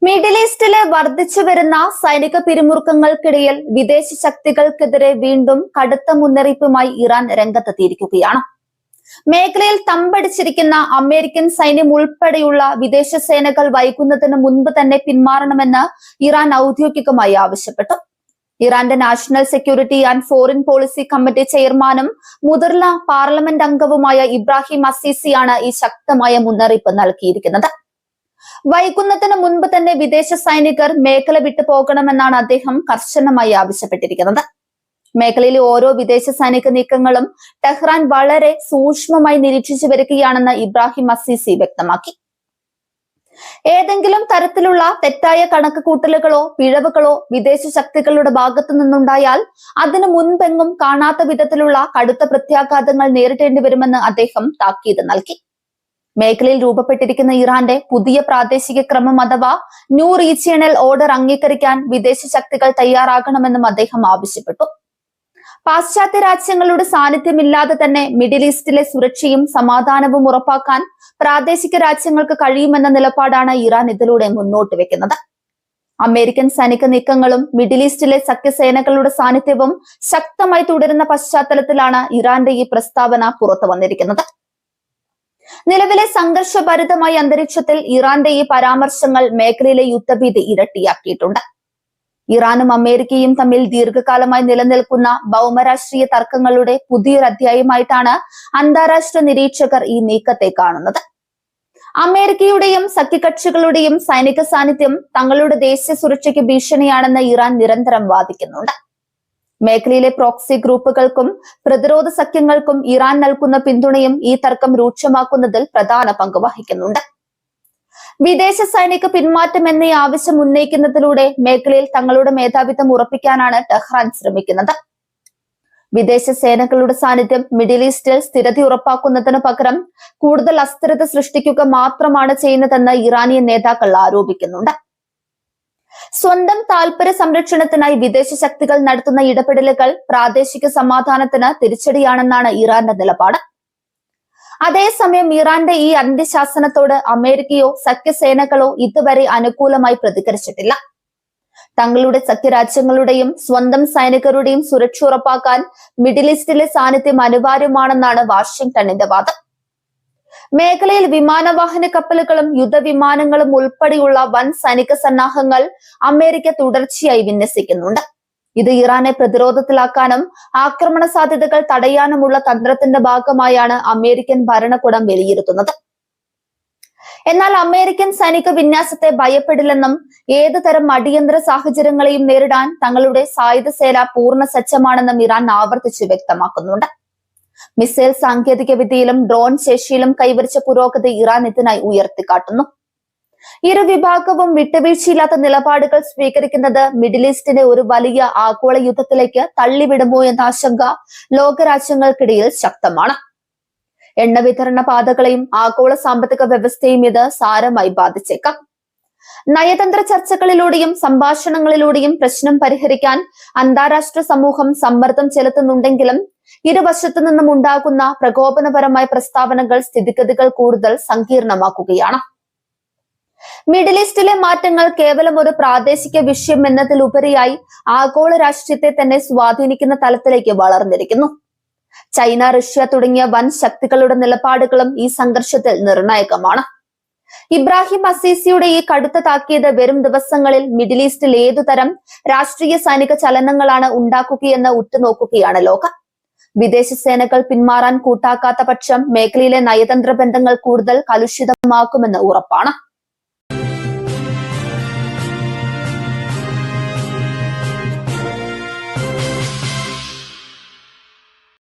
Middle ഈസ്റ്റിലെ വർദ്ധിച്ചു വരുന്ന സൈനിക പിരിമുറുക്കങ്ങൾക്കിടയിൽ വിദേശ ശക്തികൾക്കെതിരെ വീണ്ടും കടുത്ത മുന്നറിയിപ്പുമായി ഇറാൻ രംഗത്തെത്തിയിരിക്കുകയാണ്. മേഖലയിൽ തമ്പടിച്ചിരിക്കുന്ന അമേരിക്കൻ സൈന്യം ഉൾപ്പെടെയുള്ള വിദേശ സേനകൾ വൈകുന്നതിന് മുൻപ് തന്നെ പിന്മാറണമെന്ന് ഇറാൻ ഔദ്യോഗികമായി ആവശ്യപ്പെട്ടു. ഇറാന്റെ national security and foreign policy committee ചെയർമാനും മുതിർന്ന പാർലമെന്റ് അംഗവുമായ ഇബ്രാഹിം അസീസിയാണ് ഈ ശക്തമായ മുന്നറിയിപ്പ് നൽകിയിരിക്കുന്നത്. വൈകുന്നതിന് മുൻപ് തന്നെ വിദേശ സൈനികർ മേഖല വിട്ടു പോകണമെന്നാണ് അദ്ദേഹം കർശനമായി ആവശ്യപ്പെട്ടിരിക്കുന്നത്. മേഖലയിലെ ഓരോ വിദേശ സൈനിക നീക്കങ്ങളും ടെഹ്റാൻ വളരെ സൂക്ഷ്മമായി നിരീക്ഷിച്ചു വരികയാണെന്ന് ഇബ്രാഹിം അസീസി വ്യക്തമാക്കി. ഏതെങ്കിലും തരത്തിലുള്ള തെറ്റായ കണക്കുകൂട്ടലുകളോ പിഴവുകളോ വിദേശ ശക്തികളുടെ ഭാഗത്തു നിന്നുണ്ടായാൽ അതിനു മുൻപെങ്ങും കാണാത്ത വിധത്തിലുള്ള കടുത്ത പ്രത്യാഘാതങ്ങൾ നേരിടേണ്ടി വരുമെന്ന് അദ്ദേഹം താക്കീത് നൽകി. മേഖലയിൽ രൂപപ്പെട്ടിരിക്കുന്ന ഇറാന്റെ പുതിയ പ്രാദേശിക ക്രമം അഥവാ ന്യൂ റീജിയണൽ ഓർഡർ അംഗീകരിക്കാൻ വിദേശ ശക്തികൾ തയ്യാറാകണമെന്നും അദ്ദേഹം ആവശ്യപ്പെട്ടു. പാശ്ചാത്യ രാജ്യങ്ങളുടെ സാന്നിധ്യമില്ലാതെ തന്നെ മിഡിൽ ഈസ്റ്റിലെ സുരക്ഷയും സമാധാനവും ഉറപ്പാക്കാൻ പ്രാദേശിക രാജ്യങ്ങൾക്ക് കഴിയുമെന്ന നിലപാടാണ് ഇറാൻ ഇതിലൂടെ മുന്നോട്ട് വെക്കുന്നത്. അമേരിക്കൻ സൈനിക നീക്കങ്ങളും മിഡിൽ ഈസ്റ്റിലെ സഖ്യസേനകളുടെ സാന്നിധ്യവും ശക്തമായി തുടരുന്ന പശ്ചാത്തലത്തിലാണ് ഇറാന്റെ ഈ പ്രസ്താവന പുറത്തു വന്നിരിക്കുന്നത്. നിലവിലെ സംഘർഷഭരിതമായ അന്തരീക്ഷത്തിൽ ഇറാന്റെ ഈ പരാമർശങ്ങൾ മേഖലയിലെ യുദ്ധഭീതി ഇരട്ടിയാക്കിയിട്ടുണ്ട്. ഇറാനും അമേരിക്കയും തമ്മിൽ ദീർഘകാലമായി നിലനിൽക്കുന്ന ഭൗമരാഷ്ട്രീയ തർക്കങ്ങളുടെ പുതിയൊരു അധ്യായമായിട്ടാണ് അന്താരാഷ്ട്ര നിരീക്ഷകർ ഈ നീക്കത്തെ കാണുന്നത്. അമേരിക്കയുടെയും സഖ്യകക്ഷികളുടെയും സൈനിക സാന്നിധ്യം തങ്ങളുടെ ദേശീയ സുരക്ഷയ്ക്ക് ഭീഷണിയാണെന്ന് ഇറാൻ നിരന്തരം വാദിക്കുന്നുണ്ട്. മേഖലയിലെ പ്രോക്സി ഗ്രൂപ്പുകൾക്കും പ്രതിരോധ സഖ്യങ്ങൾക്കും ഇറാൻ നൽകുന്ന പിന്തുണയും ഈ തർക്കം രൂക്ഷമാക്കുന്നതിൽ പ്രധാന പങ്ക് വഹിക്കുന്നുണ്ട്. വിദേശ സൈനിക പിന്മാറ്റം എന്നീ ആവശ്യം ഉന്നയിക്കുന്നതിലൂടെ മേഖലയിൽ തങ്ങളുടെ മേധാവിത്വം ഉറപ്പിക്കാനാണ് ടെഹ്റാൻ ശ്രമിക്കുന്നത്. വിദേശ സേനകളുടെ സാന്നിധ്യം മിഡിൽ ഈസ്റ്റിൽ സ്ഥിരത ഉറപ്പാക്കുന്നതിനു പകരം കൂടുതൽ അസ്ഥിരത സൃഷ്ടിക്കുക മാത്രമാണ് ചെയ്യുന്നതെന്ന് ഇറാനിയൻ നേതാക്കൾ ആരോപിക്കുന്നുണ്ട്. സ്വന്തം താൽപര്യ സംരക്ഷണത്തിനായി വിദേശ ശക്തികൾ നടത്തുന്ന ഇടപെടലുകൾ പ്രാദേശിക സമാധാനത്തിന് തിരിച്ചടിയാണെന്നാണ് ഇറാന്റെ നിലപാട്. അതേസമയം ഇറാന്റെ ഈ അന്ത്യശാസനത്തോട് അമേരിക്കയോ സഖ്യസേനകളോ ഇതുവരെ അനുകൂലമായി പ്രതികരിച്ചിട്ടില്ല. തങ്ങളുടെ സഖ്യരാജ്യങ്ങളുടെയും സ്വന്തം സൈനികരുടെയും സുരക്ഷ ഉറപ്പാക്കാൻ മിഡിൽ ഈസ്റ്റിലെ സാന്നിധ്യം അനിവാര്യമാണെന്നാണ് വാഷിംഗ്ടണിന്റെ വാദം. മേഖലയിൽ വിമാനവാഹന കപ്പലുകളും യുദ്ധവിമാനങ്ങളും ഉൾപ്പെടെയുള്ള വൻ സൈനിക സന്നാഹങ്ങൾ അമേരിക്ക തുടർച്ചയായി വിന്യസിക്കുന്നുണ്ട്. ഇത് ഇറാനെ പ്രതിരോധത്തിലാക്കാനും ആക്രമണ സാധ്യതകൾ തടയാനുമുള്ള തന്ത്രത്തിന്റെ ഭാഗമായാണ് അമേരിക്കൻ ഭരണകൂടം വിലയിരുത്തുന്നത്. എന്നാൽ അമേരിക്കൻ സൈനിക വിന്യാസത്തെ ഭയപ്പെടില്ലെന്നും ഏതു തരം അടിയന്തര സാഹചര്യങ്ങളെയും നേരിടാൻ തങ്ങളുടെ സായുധ സേന പൂർണ്ണ സജ്ജമാണെന്നും ഇറാൻ ആവർത്തിച്ച് വ്യക്തമാക്കുന്നുണ്ട്. മിസൈൽ സാങ്കേതിക വിദ്യയിലും ഡ്രോൺ ശേഷിയിലും കൈവരിച്ച പുരോഗതി ഇറാൻ ഇതിനായി ഉയർത്തിക്കാട്ടുന്നു. ഇരു വിഭാഗവും വിട്ടുവീഴ്ചയില്ലാത്ത നിലപാടുകൾ സ്വീകരിക്കുന്നത് മിഡിൽ ഈസ്റ്റിനെ ഒരു വലിയ ആഗോള യുദ്ധത്തിലേക്ക് തള്ളിവിടുമോ എന്ന ആശങ്ക ലോകരാജ്യങ്ങൾക്കിടയിൽ ശക്തമാണ്. എണ്ണ വിതരണ പാതകളെയും ആഗോള സാമ്പത്തിക വ്യവസ്ഥയും ഇത് സാരമായി ബാധിച്ചേക്കാം. നയതന്ത്ര ചർച്ചകളിലൂടെയും സംഭാഷണങ്ങളിലൂടെയും പ്രശ്നം പരിഹരിക്കാൻ അന്താരാഷ്ട്ര സമൂഹം സമ്മർദ്ദം ചെലുത്തുന്നുണ്ടെങ്കിലും ഇരുവശത്തു നിന്നും ഉണ്ടാകുന്ന പ്രകോപനപരമായ പ്രസ്താവനകൾ സ്ഥിതിഗതികൾ കൂടുതൽ സങ്കീർണമാക്കുകയാണ്. മിഡിൽ ഈസ്റ്റിലെ മാറ്റങ്ങൾ കേവലം ഒരു പ്രാദേശിക വിഷയം എന്നതിലുപരിയായി ആഗോള രാഷ്ട്രീയത്തെ തന്നെ സ്വാധീനിക്കുന്ന തലത്തിലേക്ക് വളർന്നിരിക്കുന്നു. ചൈന, റഷ്യ തുടങ്ങിയ വൻ ശക്തികളുടെ നിലപാടുകളും ഈ സംഘർഷത്തിൽ നിർണായകമാണ്. ഇബ്രാഹിം അസീസിയുടെ ഈ കടുത്ത താക്കീത് വരും ദിവസങ്ങളിൽ മിഡിൽ ഈസ്റ്റിൽ ഏതുതരം രാഷ്ട്രീയ സൈനിക ചലനങ്ങളാണ് ഉണ്ടാക്കുകയെന്ന് ഉറ്റുനോക്കുകയാണ് ലോകം. വിദേശ സേനകൾ പിന്മാറാൻ കൂട്ടാക്കാത്ത പക്ഷം മേഖലയിലെ നയതന്ത്ര ബന്ധങ്ങൾ കൂടുതൽ കലുഷിതമാക്കുമെന്ന് ഉറപ്പാണ്.